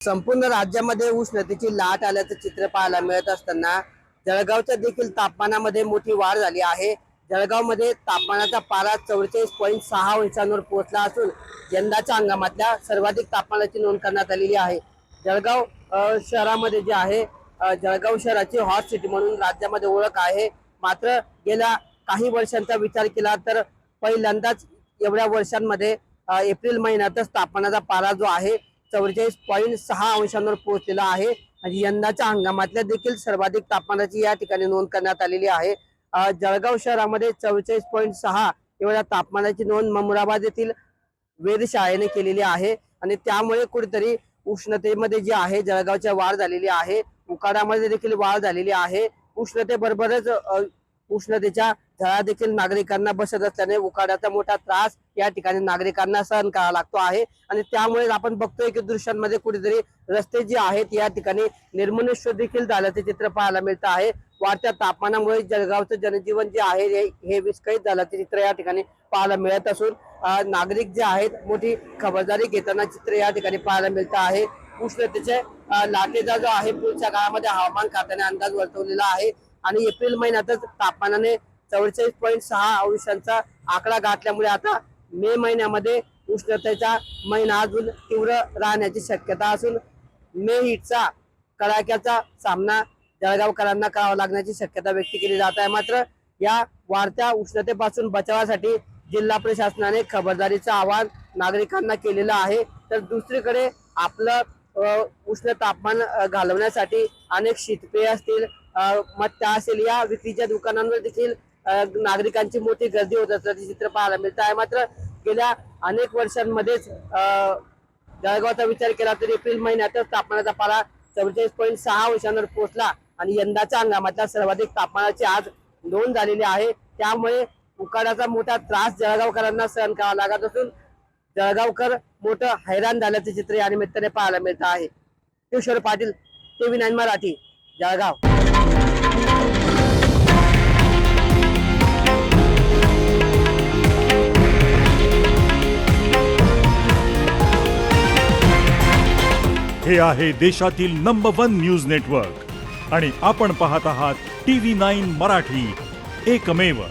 संपूर्ण राज्यामध्ये उष्णतेची लाट आल्याचं चित्र पाहायला मिळत असताना जळगावच्या देखील तापमानामध्ये मोठी वाढ झाली आहे। जळगावमध्ये तापमानाचा पारा 44.6 अंशांवर पोहोचला असून यंदाच्या हंगामातल्या सर्वाधिक तापमानाची नोंद करण्यात आलेली आहे। जळगाव शहरामध्ये जे आहे जळगाव शहराची हॉट सिटी म्हणून राज्यामध्ये ओळख आहे। मात्र गेल्या काही वर्षांचा विचार केला तर पहिल्यांदाच एवढ्या वर्षांमध्ये एप्रिल महिन्यातच तापमानाचा पारा जो आहे 44.6 अंशांवर पोहोचलेला आहे आणि यंदाच्या हंगामातल्या देखील सर्वाधिक तापमानाची या ठिकाणी नोंद करण्यात आलेली आहे। जळगाव शहरामध्ये 44.6 एवढ्या तापमानाची नोंद ममुराबाद येथील वेधशाळेने केलेली आहे आणि त्यामुळे कुठेतरी उष्णतेमध्ये जी आहे जळगावच्या वाढ झालेली आहे, उकाड्यामध्ये देखील वाढ झालेली आहे। उष्णतेबरोबरच उष्णतेच्या झळा देखील नागरिकांना बसत असल्याने उकाड्याचा मोठा त्रास या ठिकाणी नागरिकांना सहन करावा लागतो आहे आणि त्यामुळे आपण बघतोय की दृश्यांमध्ये कुठेतरी रस्ते जे आहेत या ठिकाणी निर्मनुष्य देखील झाल्याचे चित्र पाहायला मिळत आहे। वाढत्या तापमानामुळे जळगावचं जनजीवन जे आहे हे विस्कळीत झाल्याचे चित्र या ठिकाणी पाहायला मिळत असून नागरिक जे आहेत मोठी खबरदारी घेताना चित्र या ठिकाणी पाहायला मिळत आहे। उष्णतेचे लाटेचा जो आहे पुढच्या काळामध्ये हवामान खात्याने अंदाज वर्तवलेला आहे आणि एप्रिल महिन्यातच तापमानाने 44.6 अंशांचा आकडा गाठल्यामुळे आता मे महिन्यामध्ये उष्णतेचा महिना अजून तीव्र राहण्याची शक्यता असून मे हीटचा कडाक्याचा सामना जळगावकरांना करावा लागण्याची शक्यता व्यक्त केली जात आहे। मात्र या वाढत्या उष्णतेपासून बचावासाठी जिल्हा प्रशासनाने खबरदारीचं आवाहन नागरिकांना केलेलं आहे। तर दुसरीकडे आपलं उष्ण तापमान घालवण्यासाठी अनेक शीतपेय असतील मत्ता असेल या विक्रीच्या दुकानांवर देखील नागरिकांची मोठी गर्दी होत असल्याचे चित्र पाहायला मिळत आहे। मात्र गेल्या अनेक वर्षांमध्येच जळगावचा विचार केला तर एप्रिल महिन्यातच तापमानाचा पारा 44.6 अंशांवर पोहोचला आणि यंदाच्या हंगामातल्या सर्वाधिक तापमानाची आज नोंद झालेली आहे। त्यामुळे उकाड्याचा मोठा त्रास जळगावकरांना सहन करावा लागत असून जळगावकर मोठं हैराण झाल्याचे चित्र या निमित्ताने पाहायला मिळत आहे। किशोर पाटील, TV9 मराठी, जळगाव। हे आहे देशातील नंबर 1 न्यूज नेटवर्क आणि आपण पाहत आहात TV9 मराठी, एकमेव।